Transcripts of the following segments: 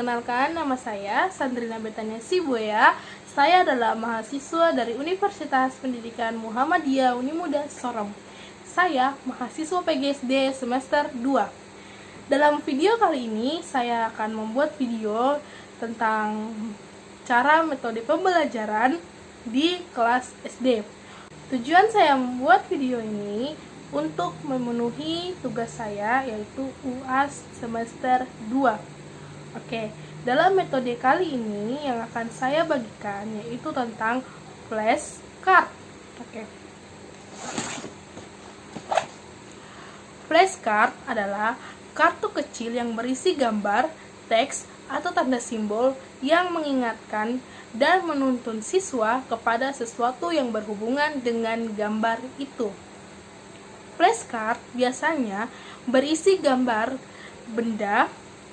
Perkenalkan, nama saya Sandrina Betania Sibuya. Saya adalah mahasiswa dari Universitas Pendidikan Muhammadiyah Unimuda Sorong. Saya mahasiswa PGSD semester 2. Dalam video kali ini, saya akan membuat video tentang cara metode pembelajaran di kelas SD. Tujuan saya membuat video ini untuk memenuhi tugas saya, yaitu UAS semester 2. Oke, dalam metode kali ini yang akan saya bagikan yaitu tentang flashcard. Oke. Flashcard adalah kartu kecil yang berisi gambar, teks, atau tanda simbol yang mengingatkan dan menuntun siswa kepada sesuatu yang berhubungan dengan gambar itu. Flashcard biasanya berisi gambar, benda,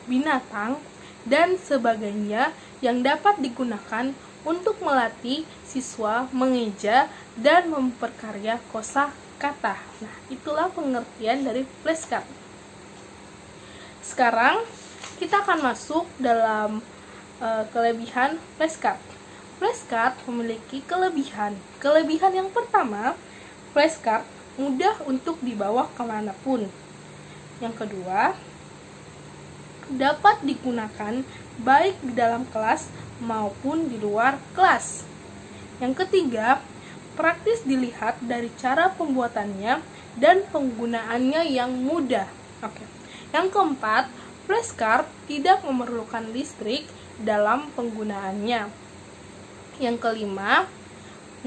binatang, dan sebagainya yang dapat digunakan untuk melatih siswa mengeja dan memperkarya kosakata. Nah, itulah pengertian dari flashcard. Sekarang kita akan masuk dalam kelebihan flashcard. Flashcard memiliki kelebihan. Kelebihan yang pertama, flashcard mudah untuk dibawa kemanapun. Yang kedua, dapat digunakan baik di dalam kelas maupun di luar kelas. Yang ketiga, praktis dilihat dari cara pembuatannya dan penggunaannya yang mudah. Oke. Yang keempat, flashcard tidak memerlukan listrik dalam penggunaannya. Yang kelima,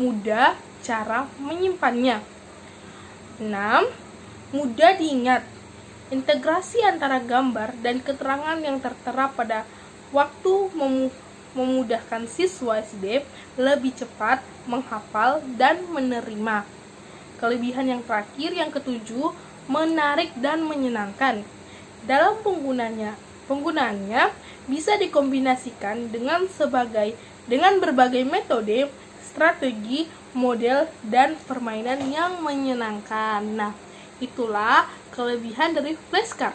mudah cara menyimpannya. 6. Mudah diingat. Integrasi antara gambar dan keterangan yang tertera pada waktu memudahkan siswa SD lebih cepat menghafal dan menerima. Kelebihan yang terakhir, yang ketujuh, menarik dan menyenangkan. Dalam penggunaannya bisa dikombinasikan dengan berbagai metode, strategi, model, dan permainan yang menyenangkan. Nah, itulah kelebihan dari flashcard.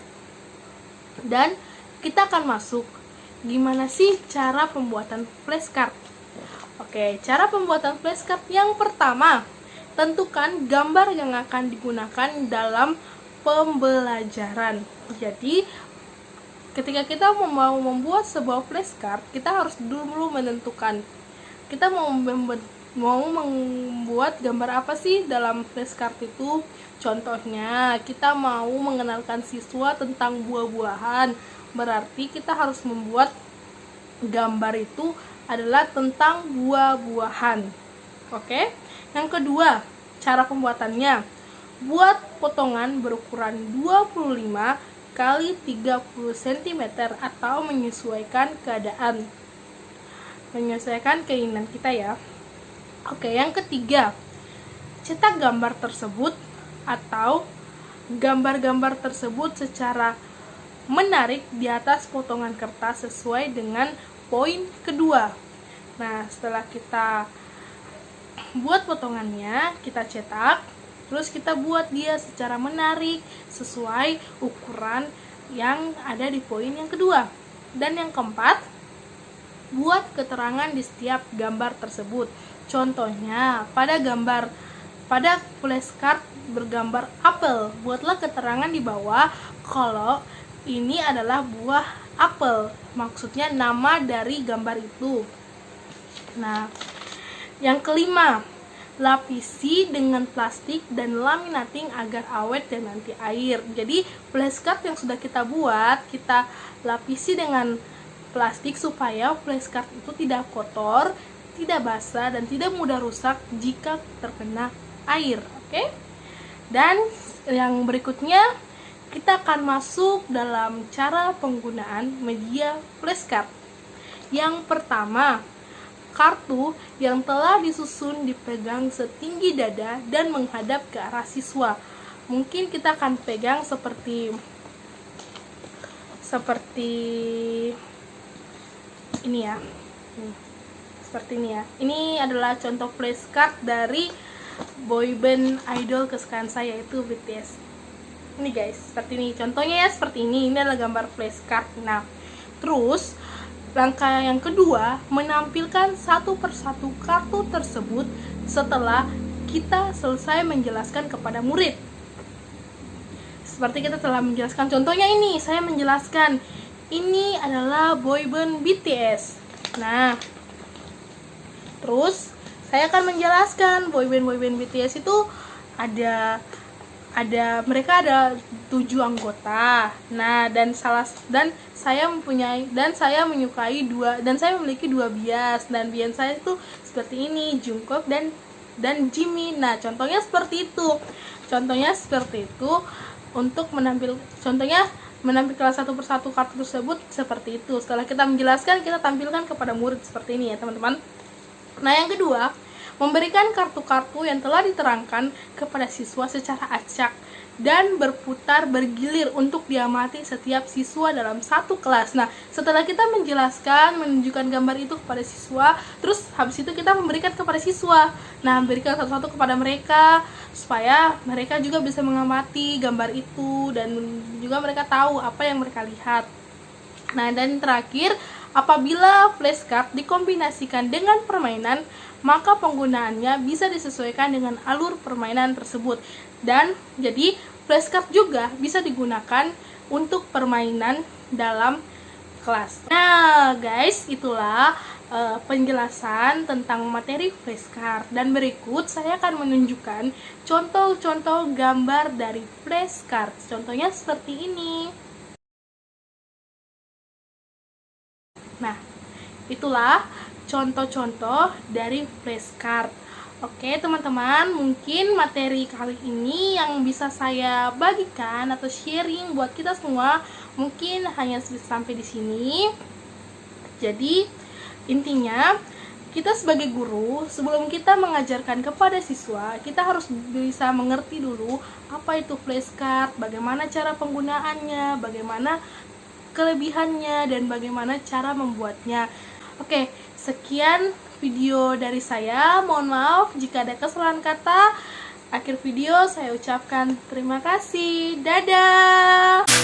Dan kita akan masuk gimana sih cara pembuatan flashcard. Oke, cara pembuatan flashcard yang pertama, tentukan gambar yang akan digunakan dalam pembelajaran. Jadi, ketika kita mau membuat sebuah flashcard, kita harus dulu menentukan kita mau membuat gambar apa sih dalam flashcard itu. Contohnya, kita mau mengenalkan siswa tentang buah-buahan, berarti kita harus membuat gambar itu adalah tentang buah-buahan. Oke. Yang kedua, cara pembuatannya, buat potongan berukuran 25 x 30 cm atau menyesuaikan keinginan kita ya. Oke, yang ketiga, cetak gambar tersebut atau gambar-gambar tersebut secara menarik di atas potongan kertas sesuai dengan poin kedua. Nah, setelah kita buat potongannya, kita cetak, terus kita buat dia secara menarik sesuai ukuran yang ada di poin yang kedua. Dan yang keempat, buat keterangan di setiap gambar tersebut. Contohnya, pada flashcard bergambar apel, buatlah keterangan di bawah kalau ini adalah buah apel. Maksudnya nama dari gambar itu. Nah, yang kelima, lapisi dengan plastik dan laminating agar awet dan anti air. Jadi, flashcard yang sudah kita buat, kita lapisi dengan plastik supaya flashcard itu tidak kotor, tidak basah, dan tidak mudah rusak jika terkena air. Oke? Dan yang berikutnya, kita akan masuk dalam cara penggunaan media flashcard. Yang pertama, kartu yang telah disusun dipegang setinggi dada dan menghadap ke arah siswa. Mungkin kita akan pegang seperti ini ya. Seperti ini ya. Ini adalah contoh flashcard dari boyband idol kesukaan saya, yaitu BTS. Ini guys, seperti ini. Contohnya ya seperti ini. Ini adalah gambar flashcard. Nah, terus Langkah yang kedua, menampilkan satu persatu kartu tersebut setelah kita selesai menjelaskan kepada murid. Seperti kita telah menjelaskan, contohnya ini, saya menjelaskan ini adalah boyband BTS. Nah, terus saya akan menjelaskan boyband BTS itu ada mereka ada 7 anggota. Nah, dan saya menyukai dan saya memiliki 2 bias, dan bias saya itu seperti ini, Jungkook dan Jimin. Nah, contohnya seperti itu. Untuk menampilkan satu persatu kartu tersebut seperti itu. Setelah kita menjelaskan, kita tampilkan kepada murid seperti ini ya, teman-teman. Nah, yang kedua, memberikan kartu-kartu yang telah diterangkan kepada siswa secara acak dan bergilir untuk diamati setiap siswa dalam satu kelas. Nah, setelah kita menjelaskan, menunjukkan gambar itu kepada siswa, terus habis itu kita memberikan kepada siswa. Nah, berikan satu-satu kepada mereka supaya mereka juga bisa mengamati gambar itu dan juga mereka tahu apa yang mereka lihat. Nah, dan terakhir, apabila flashcard dikombinasikan dengan permainan, maka penggunaannya bisa disesuaikan dengan alur permainan tersebut. Dan jadi flashcard juga bisa digunakan untuk permainan dalam kelas. Nah, guys, itulah penjelasan tentang materi flashcard. Dan berikut saya akan menunjukkan contoh-contoh gambar dari flashcard. Contohnya seperti ini. Nah, itulah contoh-contoh dari flashcard. Oke, teman-teman, mungkin materi kali ini yang bisa saya bagikan atau sharing buat kita semua mungkin hanya sampai di sini. Jadi, intinya kita sebagai guru, sebelum kita mengajarkan kepada siswa, kita harus bisa mengerti dulu apa itu flashcard, bagaimana cara penggunaannya, bagaimana kelebihannya, dan bagaimana cara membuatnya. Oke, sekian video dari saya. Mohon maaf jika ada kesalahan kata. Akhir video saya ucapkan terima kasih. Dadah.